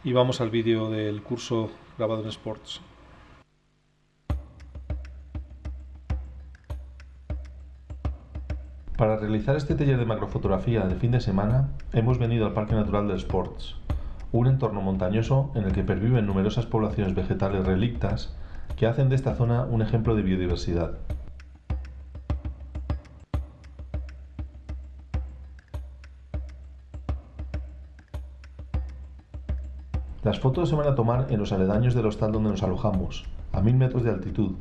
Y vamos al vídeo del curso grabado en Sports. Para realizar este taller de macrofotografía de fin de semana, hemos venido al Parque Natural del Sports, un entorno montañoso en el que perviven numerosas poblaciones vegetales relictas que hacen de esta zona un ejemplo de biodiversidad. Las fotos se van a tomar en los aledaños del hostal donde nos alojamos, a 1000 metros de altitud,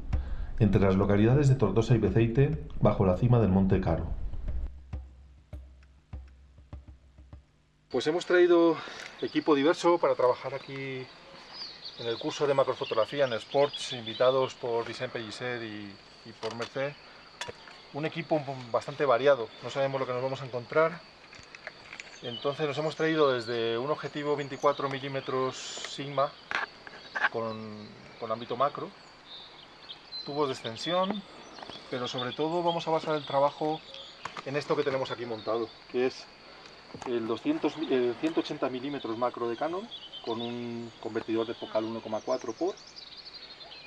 entre las localidades de Tortosa y Beceite, bajo la cima del Monte Caro. Pues hemos traído equipo diverso para trabajar aquí en el curso de macrofotografía en Sports, invitados por Vicent Pellicer y por Mercè. Un equipo bastante variado, no sabemos lo que nos vamos a encontrar. Entonces nos hemos traído desde un objetivo 24 milímetros Sigma con ámbito macro, tubos de extensión, pero sobre todo vamos a basar el trabajo en esto que tenemos aquí montado, que es el 180 milímetros macro de Canon con un convertidor de focal 1,4 por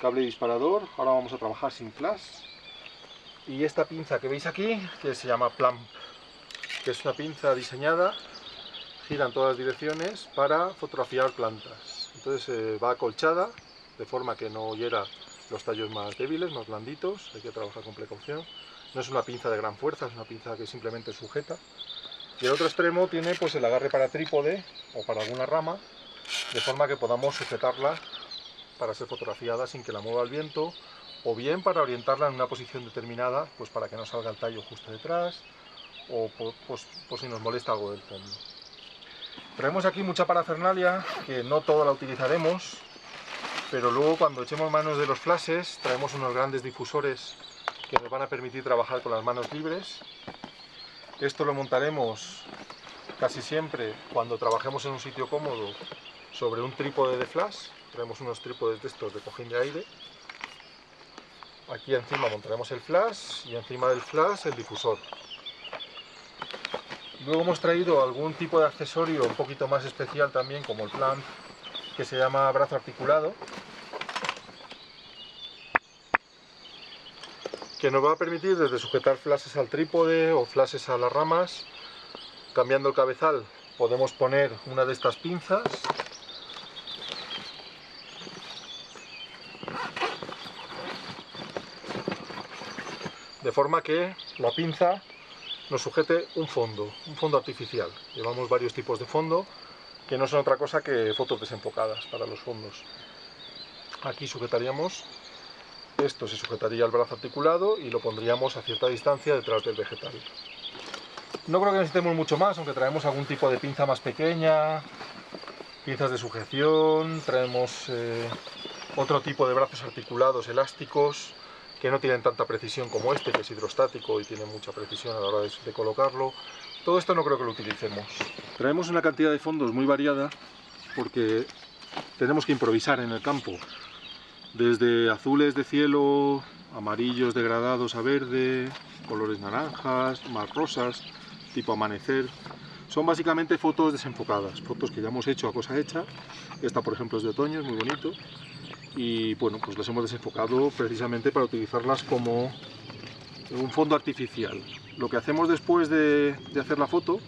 cable disparador. Ahora vamos a trabajar sin flash, y esta pinza que veis aquí, que se llama Plumb, que es una pinza diseñada, gira en todas las direcciones para fotografiar plantas. Entonces va acolchada de forma que no hiera los tallos más débiles, más blanditos. Hay que trabajar con precaución. No es una pinza de gran fuerza, es una pinza que simplemente sujeta. Y el otro extremo tiene pues el agarre para trípode o para alguna rama, de forma que podamos sujetarla para ser fotografiada sin que la mueva el viento, o bien para orientarla en una posición determinada, pues para que no salga el tallo justo detrás, o pues si nos molesta algo del fondo. Traemos aquí mucha parafernalia, que no toda la utilizaremos, pero luego cuando echemos manos de los flashes, traemos unos grandes difusores que nos van a permitir trabajar con las manos libres. Esto lo montaremos casi siempre cuando trabajemos en un sitio cómodo sobre un trípode de flash. Traemos unos trípodes de estos de cojín de aire. Aquí encima montaremos el flash y encima del flash el difusor. Luego hemos traído algún tipo de accesorio un poquito más especial también, como el Plumb, que se llama brazo articulado, que nos va a permitir desde sujetar flashes al trípode o flashes a las ramas. Cambiando el cabezal podemos poner una de estas pinzas, de forma que la pinza nos sujete un fondo artificial. Llevamos varios tipos de fondo que no son otra cosa que fotos desenfocadas para los fondos. Aquí sujetaríamos, esto se sujetaría al brazo articulado y lo pondríamos a cierta distancia detrás del vegetal. No creo que necesitemos mucho más, aunque traemos algún tipo de pinza más pequeña, pinzas de sujeción, traemos otro tipo de brazos articulados elásticos que no tienen tanta precisión como este, que es hidrostático y tiene mucha precisión a la hora de colocarlo. Todo esto no creo que lo utilicemos. Traemos una cantidad de fondos muy variada porque tenemos que improvisar en el campo. Desde azules de cielo, amarillos degradados a verde, colores naranjas, más rosas, tipo amanecer. Son básicamente fotos desenfocadas, fotos que ya hemos hecho a cosa hecha. Esta, por ejemplo, es de otoño, es muy bonito. Y bueno, pues las hemos desenfocado precisamente para utilizarlas como un fondo artificial. Lo que hacemos después de hacer la foto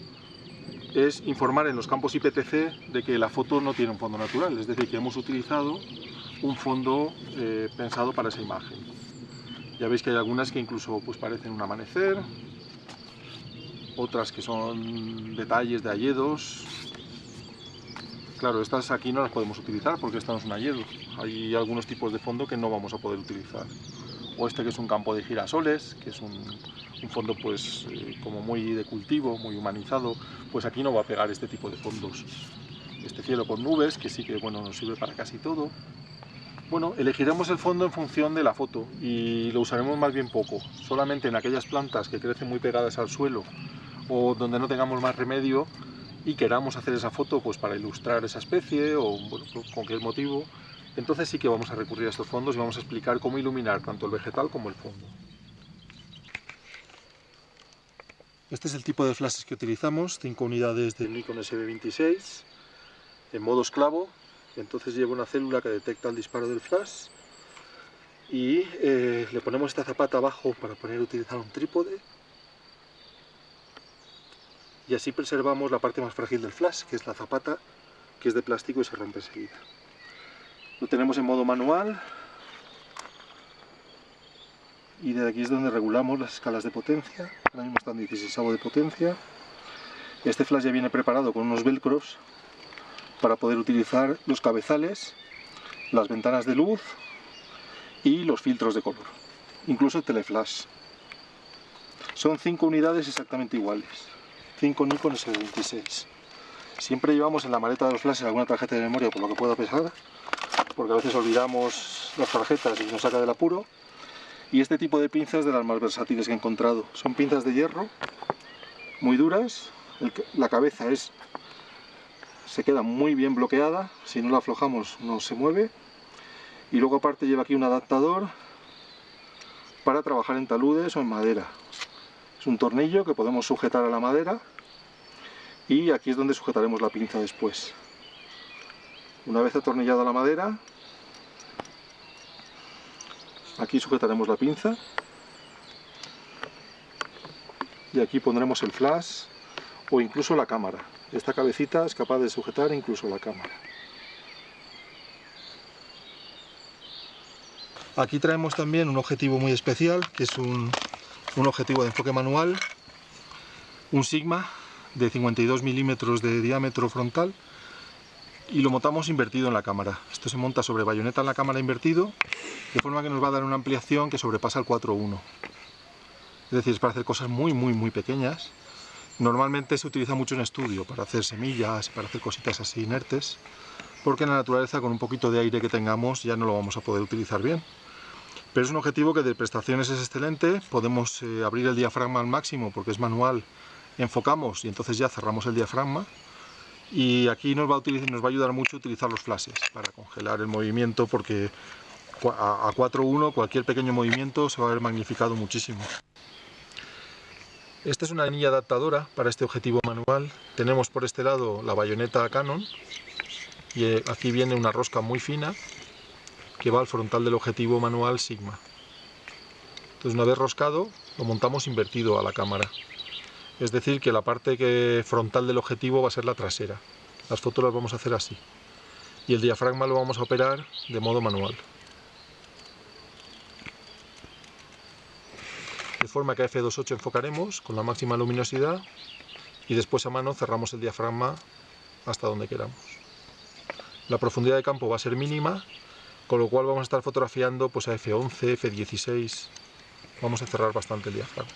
es informar en los campos IPTC de que la foto no tiene un fondo natural, es decir, que hemos utilizado un fondo pensado para esa imagen. Ya veis que hay algunas que incluso pues parecen un amanecer, otras que son detalles de hayedos. Claro, estas aquí no las podemos utilizar porque esta no es un hayedo. Hay algunos tipos de fondo que no vamos a poder utilizar. O este que es un campo de girasoles, que es un fondo pues como muy de cultivo, muy humanizado, pues aquí no va a pegar este tipo de fondos. Este cielo con nubes, que sí que bueno, nos sirve para casi todo. Bueno, elegiremos el fondo en función de la foto y lo usaremos más bien poco, solamente en aquellas plantas que crecen muy pegadas al suelo o donde no tengamos más remedio y queramos hacer esa foto pues para ilustrar esa especie o bueno, con cualquier motivo. Entonces sí que vamos a recurrir a estos fondos y vamos a explicar cómo iluminar tanto el vegetal como el fondo. Este es el tipo de flashes que utilizamos, 5 unidades del Nikon SB26. en modo esclavo. Entonces lleva una célula que detecta el disparo del flash y le ponemos esta zapata abajo para poder utilizar un trípode, y así preservamos la parte más frágil del flash, que es la zapata, que es de plástico y se rompe enseguida. Lo tenemos en modo manual y desde aquí es donde regulamos las escalas de potencia. Ahora mismo está en 16avo de potencia. Este flash ya viene preparado con unos velcros para poder utilizar los cabezales, las ventanas de luz y los filtros de color, incluso el teleflash. Son 5 unidades exactamente iguales, 5 Nikon S26. Siempre llevamos en la maleta de los flashes alguna tarjeta de memoria por lo que pueda pesar, porque a veces olvidamos las tarjetas y nos saca del apuro. Y este tipo de pinzas de las más versátiles que he encontrado. Son pinzas de hierro, muy duras, la cabeza se queda muy bien bloqueada, si no la aflojamos no se mueve. Y luego aparte lleva aquí un adaptador para trabajar en taludes o en madera. Es un tornillo que podemos sujetar a la madera y aquí es donde sujetaremos la pinza después. Una vez atornillada la madera, aquí sujetaremos la pinza y aquí pondremos el flash o incluso la cámara. Esta cabecita es capaz de sujetar incluso la cámara. Aquí traemos también un objetivo muy especial, que es un objetivo de enfoque manual, un Sigma de 52 milímetros de diámetro frontal, y lo montamos invertido en la cámara. Esto se monta sobre bayoneta en la cámara invertido, de forma que nos va a dar una ampliación que sobrepasa el 4:1. Es decir, es para hacer cosas muy pequeñas. Normalmente se utiliza mucho en estudio, para hacer semillas, para hacer cositas así inertes, porque en la naturaleza con un poquito de aire que tengamos ya no lo vamos a poder utilizar bien. Pero es un objetivo que de prestaciones es excelente. Podemos abrir el diafragma al máximo porque es manual, enfocamos y entonces ya cerramos el diafragma. Y aquí nos va a ayudar mucho utilizar los flashes para congelar el movimiento, porque a 4:1 cualquier pequeño movimiento se va a ver magnificado muchísimo. Esta es una anilla adaptadora para este objetivo manual. Tenemos por este lado la bayoneta Canon y aquí viene una rosca muy fina que va al frontal del objetivo manual Sigma. Entonces, una vez roscado, lo montamos invertido a la cámara. Es decir, que la parte frontal del objetivo va a ser la trasera. Las fotos las vamos a hacer así. Y el diafragma lo vamos a operar de modo manual. De forma que a f2.8 enfocaremos con la máxima luminosidad y después a mano cerramos el diafragma hasta donde queramos. La profundidad de campo va a ser mínima, con lo cual vamos a estar fotografiando pues a f11, f16. Vamos a cerrar bastante el diafragma.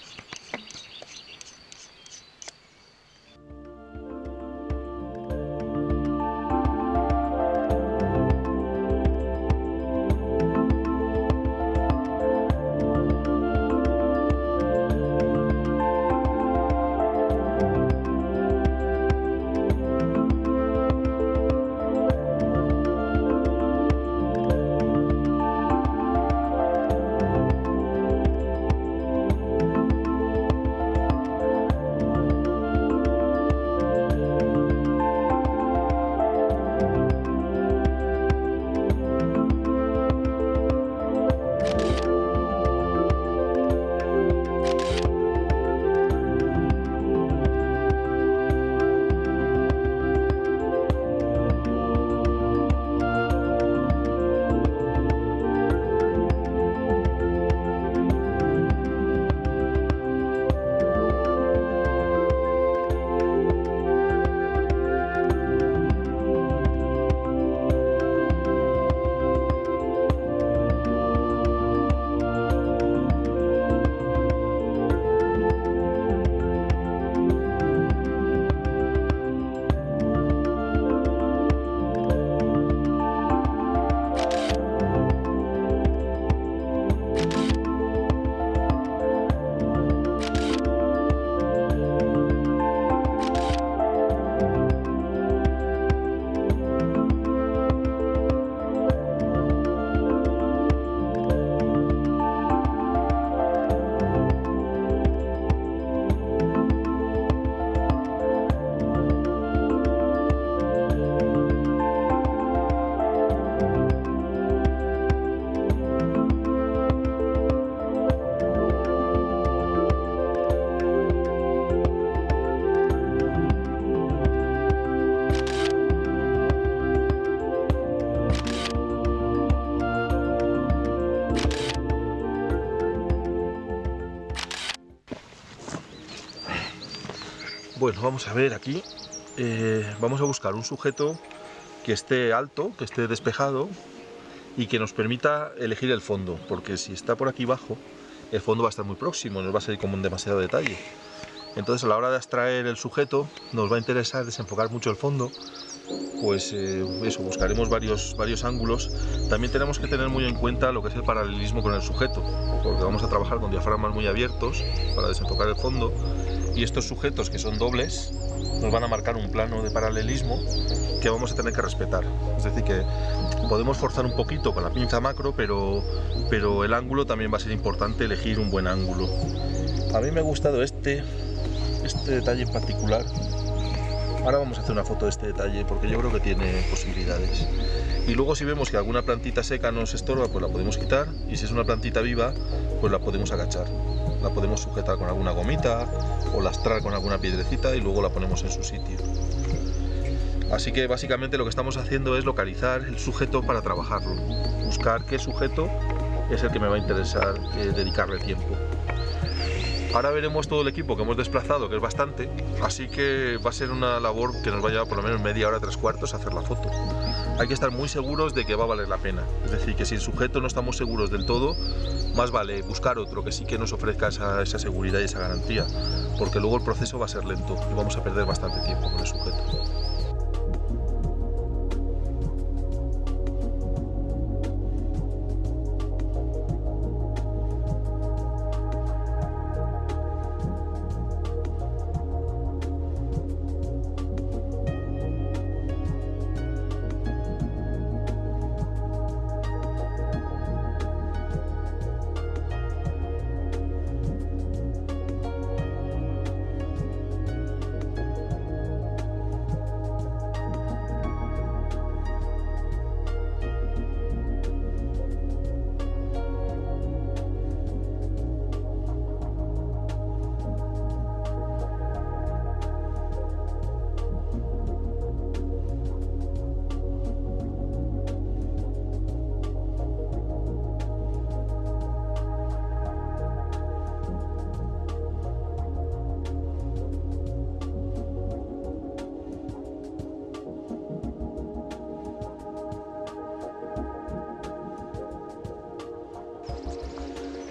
Bueno, vamos a ver aquí. Vamos a buscar un sujeto que esté alto, que esté despejado y que nos permita elegir el fondo, porque si está por aquí abajo, el fondo va a estar muy próximo, nos va a salir como un demasiado detalle. Entonces, a la hora de abstraer el sujeto, nos va a interesar desenfocar mucho el fondo. Pues eso, buscaremos varios ángulos. También tenemos que tener muy en cuenta lo que es el paralelismo con el sujeto, porque vamos a trabajar con diafragmas muy abiertos para desenfocar el fondo, y estos sujetos, que son dobles, nos van a marcar un plano de paralelismo que vamos a tener que respetar. Es decir, que podemos forzar un poquito con la pinza macro, pero el ángulo también va a ser importante, elegir un buen ángulo. A mí me ha gustado este detalle en particular. Ahora vamos a hacer una foto de este detalle porque yo creo que tiene posibilidades. Y luego, si vemos que alguna plantita seca nos estorba, pues la podemos quitar, y si es una plantita viva, pues la podemos agachar. La podemos sujetar con alguna gomita o lastrar con alguna piedrecita y luego la ponemos en su sitio. Así que básicamente lo que estamos haciendo es localizar el sujeto para trabajarlo. Buscar qué sujeto es el que me va a interesar dedicarle tiempo. Ahora veremos todo el equipo que hemos desplazado, que es bastante, así que va a ser una labor que nos va a llevar por lo menos media hora, 3/4 hacer la foto. Hay que estar muy seguros de que va a valer la pena. Es decir, que si el sujeto no estamos seguros del todo, más vale buscar otro que sí que nos ofrezca esa seguridad y esa garantía, porque luego el proceso va a ser lento y vamos a perder bastante tiempo con el sujeto.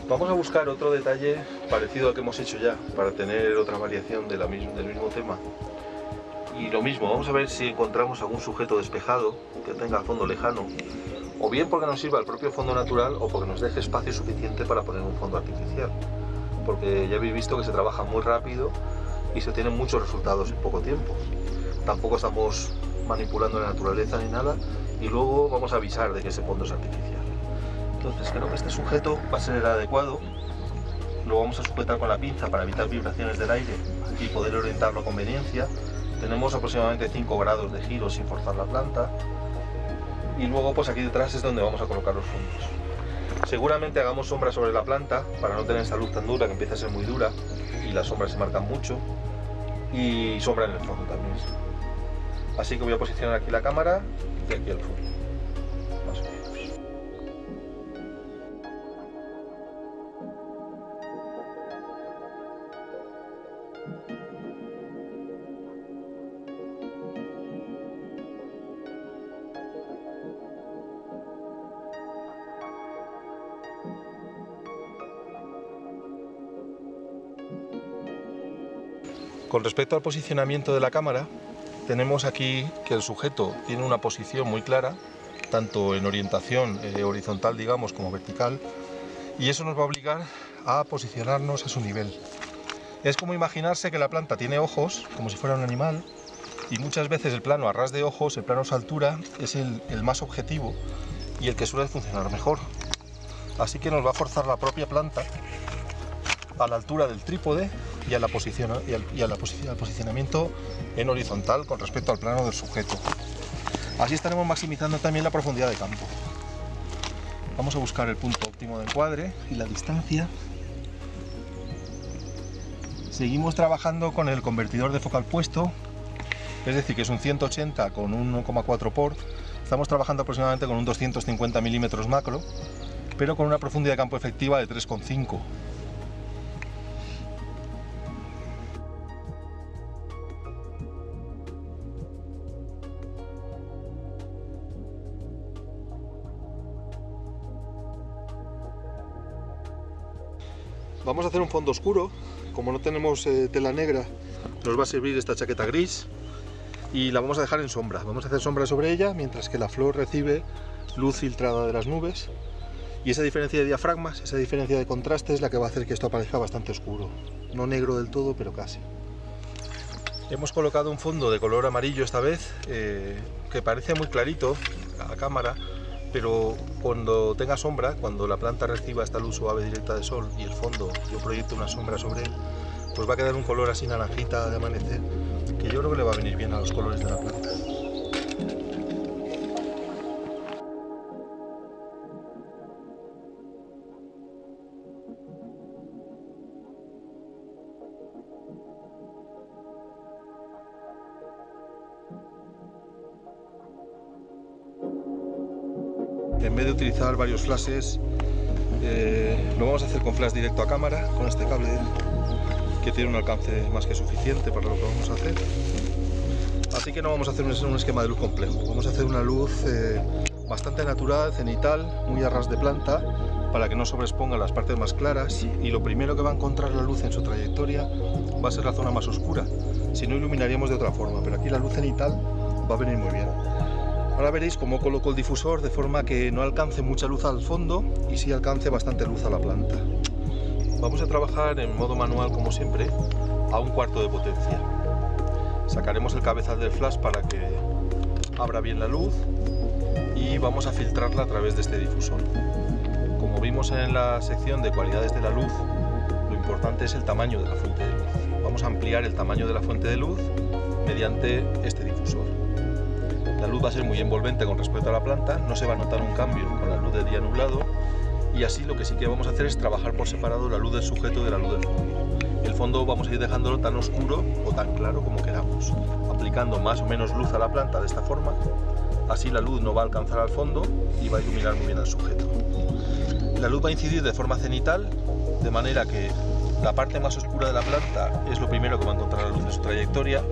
Vamos a buscar otro detalle parecido al que hemos hecho ya, para tener otra variación del mismo tema. Y lo mismo, vamos a ver si encontramos algún sujeto despejado que tenga fondo lejano, o bien porque nos sirva el propio fondo natural o porque nos deje espacio suficiente para poner un fondo artificial. Porque ya habéis visto que se trabaja muy rápido y se tienen muchos resultados en poco tiempo. Tampoco estamos manipulando la naturaleza ni nada, y luego vamos a avisar de que ese fondo es artificial. Entonces creo que este sujeto va a ser el adecuado. Lo vamos a sujetar con la pinza para evitar vibraciones del aire y poder orientarlo a conveniencia. Tenemos aproximadamente 5 grados de giro sin forzar la planta. Y luego pues aquí detrás es donde vamos a colocar los fondos. Seguramente hagamos sombra sobre la planta para no tener esta luz tan dura, que empieza a ser muy dura y las sombras se marcan mucho. Y sombra en el fondo también. Así que voy a posicionar aquí la cámara y aquí el fondo. Más o menos. Con respecto al posicionamiento de la cámara, tenemos aquí que el sujeto tiene una posición muy clara, tanto en orientación horizontal, digamos, como vertical, y eso nos va a obligar a posicionarnos a su nivel. Es como imaginarse que la planta tiene ojos, como si fuera un animal, y muchas veces el plano a ras de ojos, el plano a su altura, es el más objetivo y el que suele funcionar mejor. Así que nos va a forzar la propia planta a la altura del trípode y al posicionamiento en horizontal con respecto al plano del sujeto. Así estaremos maximizando también la profundidad de campo. Vamos a buscar el punto óptimo de encuadre y la distancia. Seguimos trabajando con el convertidor de focal puesto, es decir, que es un 180 con 1,4 port. Estamos trabajando aproximadamente con un 250 milímetros macro, pero con una profundidad de campo efectiva de 3,5. Vamos a hacer un fondo oscuro. Como no tenemos tela negra, nos va a servir esta chaqueta gris y la vamos a dejar en sombra. Vamos a hacer sombra sobre ella mientras que la flor recibe luz filtrada de las nubes, y esa diferencia de diafragmas, esa diferencia de contraste es la que va a hacer que esto aparezca bastante oscuro. No negro del todo, pero casi. Hemos colocado un fondo de color amarillo esta vez, que parece muy clarito a cámara, pero cuando tenga sombra, cuando la planta reciba esta luz suave directa de sol y el fondo yo proyecto una sombra sobre él, pues va a quedar un color así naranjita de amanecer, que yo creo que le va a venir bien a los colores de la planta. En vez de utilizar varios flashes, lo vamos a hacer con flash directo a cámara, con este cable que tiene un alcance más que suficiente para lo que vamos a hacer. Así que no vamos a hacer un esquema de luz complejo, vamos a hacer una luz bastante natural, cenital, muy a ras de planta, para que no sobreexponga las partes más claras, y lo primero que va a encontrar la luz en su trayectoria va a ser la zona más oscura. Si no, iluminaríamos de otra forma, pero aquí la luz cenital va a venir muy bien. Ahora veréis cómo coloco el difusor de forma que no alcance mucha luz al fondo y sí alcance bastante luz a la planta. Vamos a trabajar en modo manual como siempre, a 1/4 de potencia. Sacaremos el cabezal del flash para que abra bien la luz y vamos a filtrarla a través de este difusor. Como vimos en la sección de cualidades de la luz, lo importante es el tamaño de la fuente de luz. Vamos a ampliar el tamaño de la fuente de luz mediante este difusor. La luz va a ser muy envolvente con respecto a la planta, no se va a notar un cambio con la luz de día nublado, y así lo que sí que vamos a hacer es trabajar por separado la luz del sujeto de la luz del fondo. El fondo vamos a ir dejándolo tan oscuro o tan claro como queramos, aplicando más o menos luz a la planta de esta forma. Así la luz no va a alcanzar al fondo y va a iluminar muy bien al sujeto. La luz va a incidir de forma cenital, de manera que la parte más oscura de la planta es lo primero que va a encontrar la luz en su trayectoria,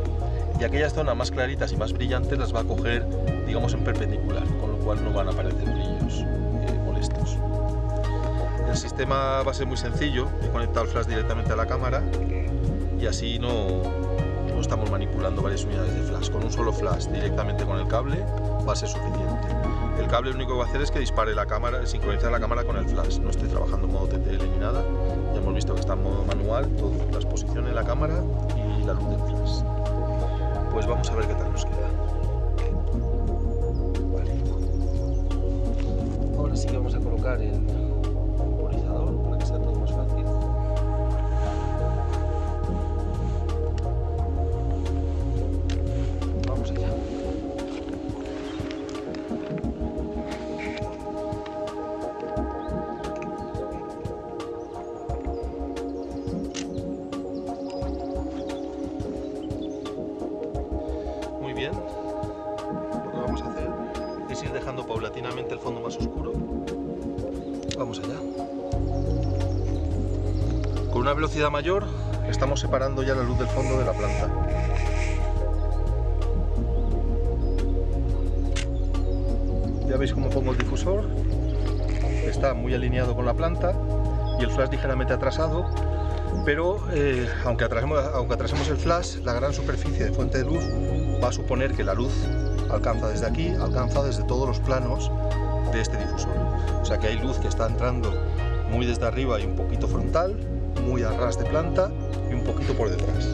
y aquellas zonas más claritas y más brillantes las va a coger, digamos, en perpendicular, con lo cual no van a aparecer brillos molestos. El sistema va a ser muy sencillo, he conectado el flash directamente a la cámara y así no estamos manipulando varias unidades de flash. Con un solo flash directamente con el cable va a ser suficiente. El cable lo único que va a hacer es que dispare la cámara, sincronizar la cámara con el flash. No estoy trabajando en modo TTL ni nada, ya hemos visto que está en modo manual, todo, la exposición en la cámara y la luz del flash. Pues vamos a ver qué tal nos queda. Vale. Ahora sí que vamos a colocar el temporizador para que sea todo más fácil. Vamos allá. Muy bien, lo que vamos a hacer es ir dejando paulatinamente el fondo más oscuro. Vamos allá. Con una velocidad mayor estamos separando ya la luz del fondo de la planta. Ya veis cómo pongo el difusor, está muy alineado con la planta y el flash ligeramente atrasado, pero aunque atrasemos el flash, la gran superficie de fuente de luz va a suponer que la luz alcanza desde aquí, alcanza desde todos los planos de este difusor. O sea que hay luz que está entrando muy desde arriba y un poquito frontal, muy a ras de planta y un poquito por detrás.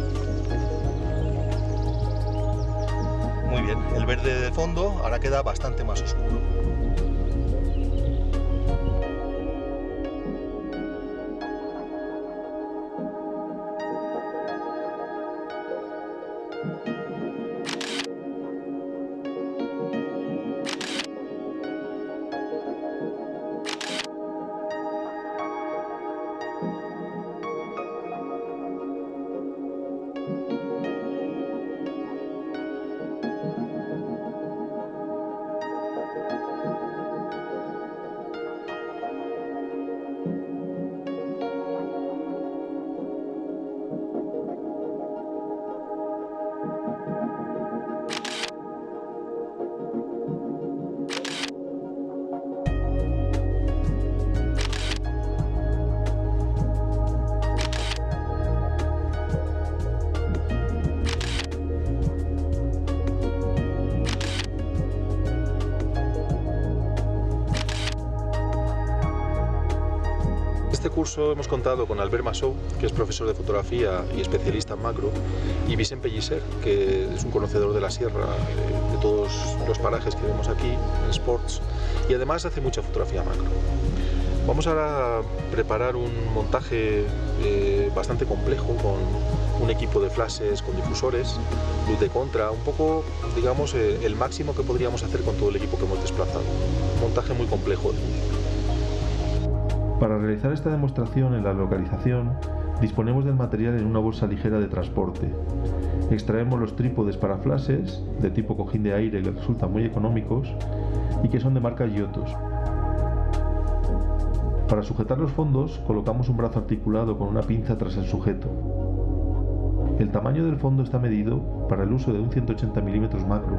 Muy bien, el verde del fondo ahora queda bastante más oscuro. curso hemos contado con Albert Massó, que es profesor de fotografía y especialista en macro, y Vicent Pellicer, que es un conocedor de la sierra, de todos los parajes que vemos aquí, en Sports, y además hace mucha fotografía macro. Vamos ahora a preparar un montaje bastante complejo con un equipo de flashes con difusores, luz de contra, un poco, digamos, el máximo que podríamos hacer con todo el equipo que hemos desplazado. Un montaje muy complejo. Para realizar esta demostración en la localización, disponemos del material en una bolsa ligera de transporte. Extraemos los trípodes para flashes, de tipo cojín de aire, que resultan muy económicos y que son de marca Giottos. Para sujetar los fondos, colocamos un brazo articulado con una pinza tras el sujeto. El tamaño del fondo está medido para el uso de un 180 mm macro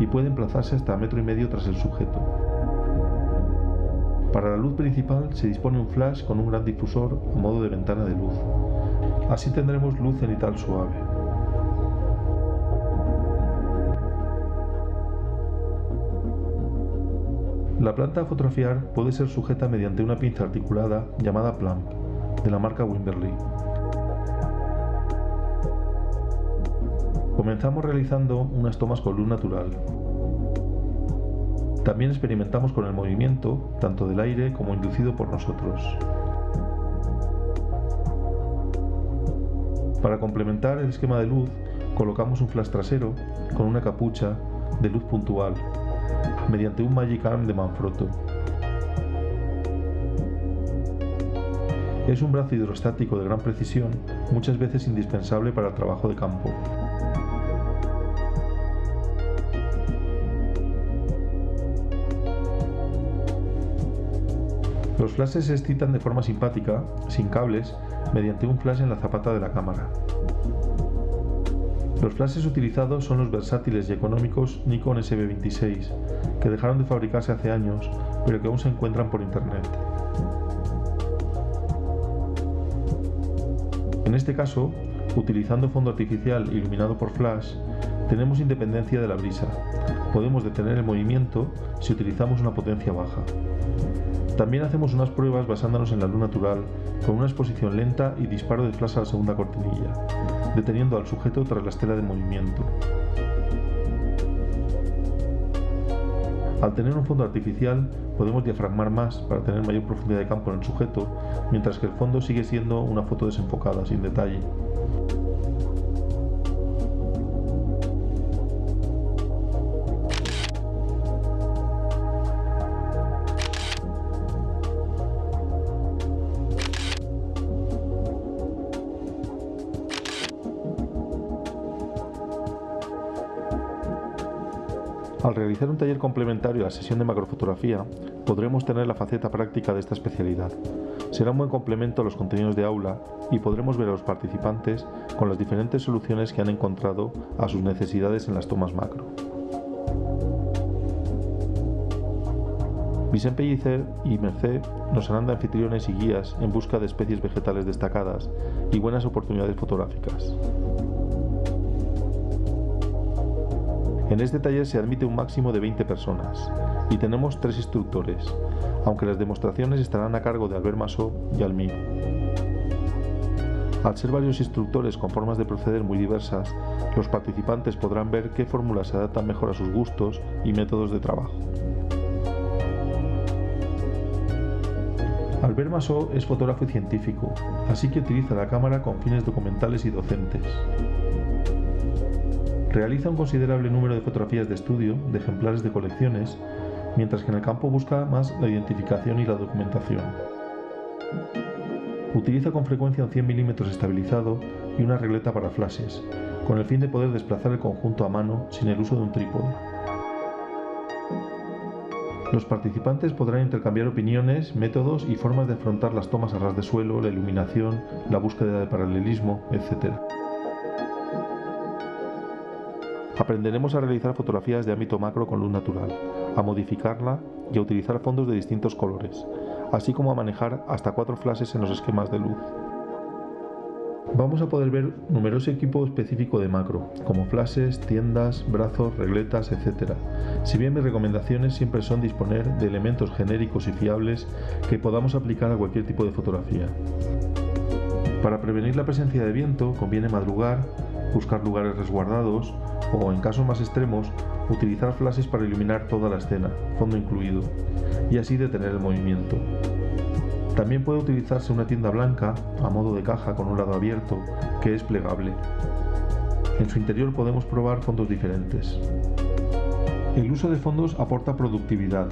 y puede emplazarse hasta 1,5 m tras el sujeto. Para la luz principal se dispone un flash con un gran difusor a modo de ventana de luz. Así tendremos luz cenital suave. La planta a fotografiar puede ser sujeta mediante una pinza articulada llamada Plumb, de la marca Wimberley. Comenzamos realizando unas tomas con luz natural. También experimentamos con el movimiento, tanto del aire como inducido por nosotros. Para complementar el esquema de luz, colocamos un flash trasero con una capucha de luz puntual, mediante un Magic Arm de Manfrotto. Es un brazo hidrostático de gran precisión, muchas veces indispensable para el trabajo de campo. Los flashes se excitan de forma simpática, sin cables, mediante un flash en la zapata de la cámara. Los flashes utilizados son los versátiles y económicos Nikon SB26, que dejaron de fabricarse hace años, pero que aún se encuentran por internet. En este caso, utilizando fondo artificial iluminado por flash, tenemos independencia de la brisa. Podemos detener el movimiento si utilizamos una potencia baja. También hacemos unas pruebas basándonos en la luz natural, con una exposición lenta y disparo de flash a la segunda cortinilla, deteniendo al sujeto tras la estela de movimiento. Al tener un fondo artificial, podemos diafragmar más para tener mayor profundidad de campo en el sujeto, mientras que el fondo sigue siendo una foto desenfocada, sin detalle. Al realizar un taller complementario a la sesión de macrofotografía, podremos tener la faceta práctica de esta especialidad. Será un buen complemento a los contenidos de aula y podremos ver a los participantes con las diferentes soluciones que han encontrado a sus necesidades en las tomas macro. Vicent Pellicer y Mercè nos harán de anfitriones y guías en busca de especies vegetales destacadas y buenas oportunidades fotográficas. En este taller se admite un máximo de 20 personas y tenemos 3 instructores, aunque las demostraciones estarán a cargo de Albert Massó y al mío. Al ser varios instructores con formas de proceder muy diversas, los participantes podrán ver qué fórmulas se adaptan mejor a sus gustos y métodos de trabajo. Albert Massó es fotógrafo y científico, así que utiliza la cámara con fines documentales y docentes. Realiza un considerable número de fotografías de estudio de ejemplares de colecciones, mientras que en el campo busca más la identificación y la documentación. Utiliza con frecuencia un 100 mm estabilizado y una regleta para flashes, con el fin de poder desplazar el conjunto a mano sin el uso de un trípode. Los participantes podrán intercambiar opiniones, métodos y formas de afrontar las tomas a ras de suelo, la iluminación, la búsqueda de paralelismo, etc. Aprenderemos a realizar fotografías de ámbito macro con luz natural, a modificarla y a utilizar fondos de distintos colores, así como a manejar hasta 4 flashes en los esquemas de luz. Vamos a poder ver numeroso equipo específico de macro, como flashes, tiendas, brazos, regletas, etc. Si bien mis recomendaciones siempre son disponer de elementos genéricos y fiables que podamos aplicar a cualquier tipo de fotografía. Para prevenir la presencia de viento conviene madrugar, buscar lugares resguardados o, en casos más extremos, utilizar flashes para iluminar toda la escena, fondo incluido, y así detener el movimiento. También puede utilizarse una tienda blanca, a modo de caja con un lado abierto, que es plegable. En su interior podemos probar fondos diferentes. El uso de fondos aporta productividad.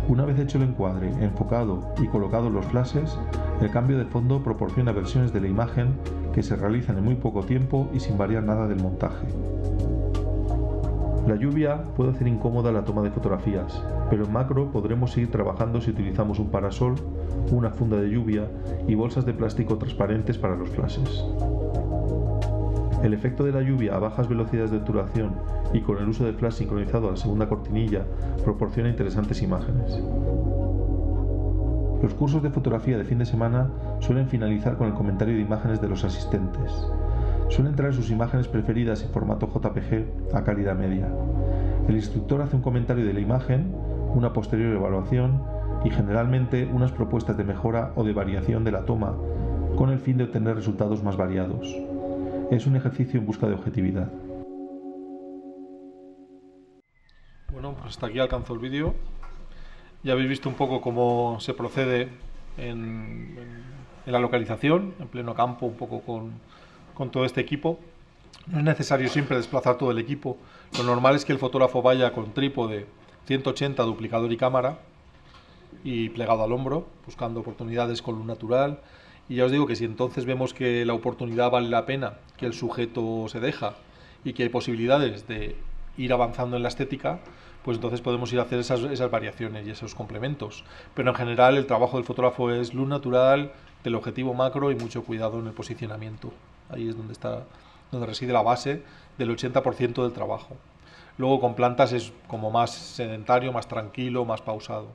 Una vez hecho el encuadre, enfocado y colocados los flashes, el cambio de fondo proporciona versiones de la imagen que se realizan en muy poco tiempo y sin variar nada del montaje. La lluvia puede hacer incómoda la toma de fotografías, pero en macro podremos seguir trabajando si utilizamos un parasol, una funda de lluvia y bolsas de plástico transparentes para los flashes. El efecto de la lluvia a bajas velocidades de obturación y con el uso de flash sincronizado a la segunda cortinilla proporciona interesantes imágenes. Los cursos de fotografía de fin de semana suelen finalizar con el comentario de imágenes de los asistentes. Suelen traer sus imágenes preferidas en formato JPG a calidad media. El instructor hace un comentario de la imagen, una posterior evaluación y generalmente unas propuestas de mejora o de variación de la toma con el fin de obtener resultados más variados. Es un ejercicio en busca de objetividad. Bueno, pues hasta aquí alcanzó el vídeo. Ya habéis visto un poco cómo se procede en la localización, en pleno campo, un poco con todo este equipo. No es necesario siempre desplazar todo el equipo. Lo normal es que el fotógrafo vaya con trípode 180, duplicador y cámara, y plegado al hombro, buscando oportunidades con luz natural. Y ya os digo que si entonces vemos que la oportunidad vale la pena, que el sujeto se deja y que hay posibilidades de ir avanzando en la estética, pues entonces podemos ir a hacer esas variaciones y esos complementos. Pero en general el trabajo del fotógrafo es luz natural, del objetivo macro y mucho cuidado en el posicionamiento. Ahí es donde reside la base del 80% del trabajo. Luego con plantas es como más sedentario, más tranquilo, más pausado.